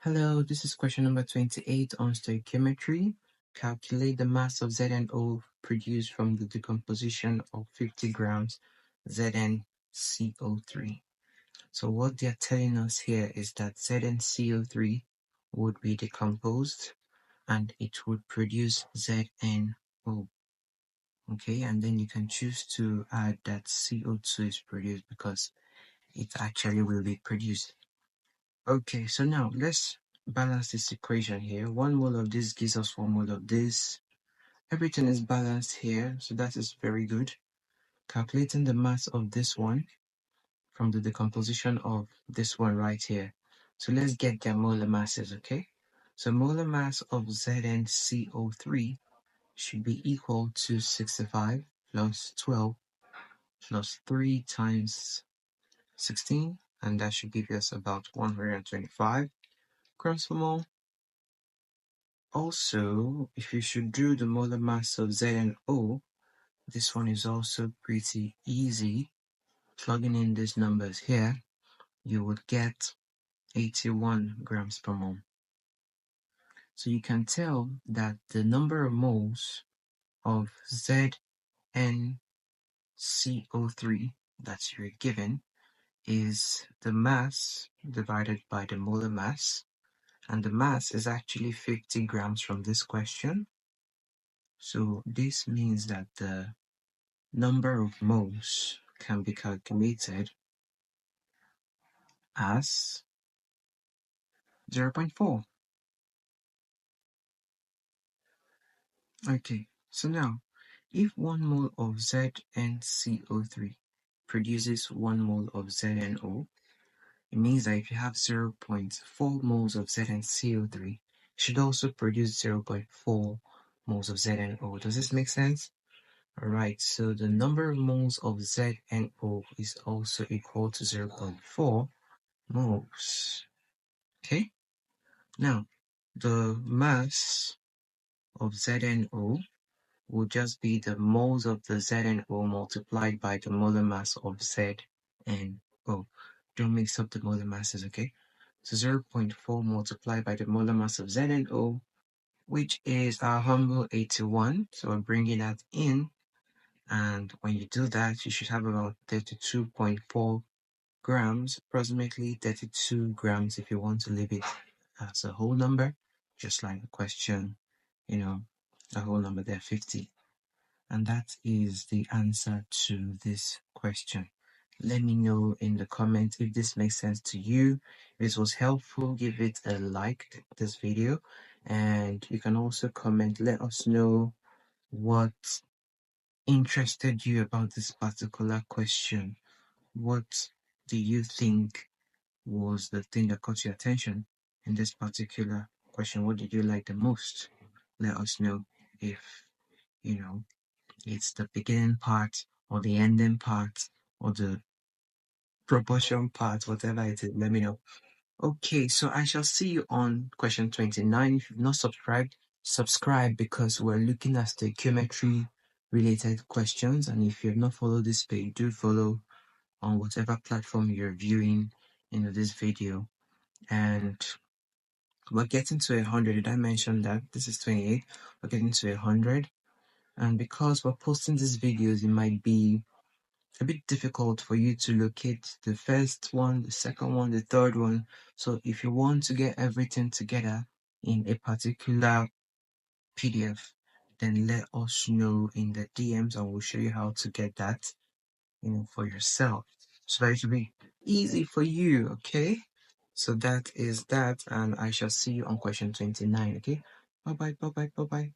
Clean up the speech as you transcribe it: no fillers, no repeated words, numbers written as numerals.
Hello, this is question number 28 on stoichiometry. Calculate the mass of ZnO produced from the decomposition of 50 grams ZnCO3. So what they're telling us here is that ZnCO3 would be decomposed and it would produce ZnO. Okay, and then you can choose to add that CO2 is produced because it actually will be produced. Okay, so now let's balance this equation here. 1 mole of this gives us 1 mole of this. Everything is balanced here, so that is very good. Calculating the mass of this one from the decomposition of this one right here. So let's get their molar masses, okay? So molar mass of ZnCO3 should be equal to 65 plus 12 plus 3 times 16, and that should give us about 125 grams per mole. Also, if you should do the molar mass of ZnO, this one is also pretty easy. Plugging in these numbers here, you would get 81 grams per mole. So you can tell that the number of moles of ZnCO3 that you're given is the mass divided by the molar mass, and the mass is actually 50 grams from this question. So this means that the number of moles can be calculated as 0.4. Okay, so now, if 1 mole of ZnCO3 produces 1 mole of ZnO, it means that if you have 0.4 moles of ZnCO3, it should also produce 0.4 moles of ZnO. Does this make sense? Alright, so the number of moles of ZnO is also equal to 0.4 moles. Okay, now the mass of ZnO will just be the moles of the ZnO multiplied by the molar mass of ZnO. Don't mix up the molar masses, okay? So 0.4 multiplied by the molar mass of ZnO, which is our humble 81. So we're bringing that in, and when you do that, you should have about 32.4 grams, approximately 32 grams if you want to leave it as a whole number, just like the question, a whole number there, 50. And that is the answer to this question. Let me know in the comments if this makes sense to you. If this was helpful, give it a like to this video, and you can also comment, let us know what interested you about this particular question. What do you think was the thing that caught your attention in this particular question? What did you like the most? Let us know if, it's the beginning part or the ending part or the proportion part, whatever it is, let me know. Okay, so I shall see you on question 29. If you've not subscribed, subscribe because we're looking at the stoichiometry related questions. And if you have not followed this page, do follow on whatever platform you're viewing this video. And we're getting to 100. Did I mention that? This is 28. We're getting to 100. And because we're posting these videos, it might be a bit difficult for you to locate the first one, the second one, the third one. So if you want to get everything together in a particular PDF, then let us know in the DMs and we'll show you how to get that, for yourself. So that it will be easy for you, okay? So that is that, and I shall see you on question 29, okay? Bye-bye, bye-bye, bye-bye.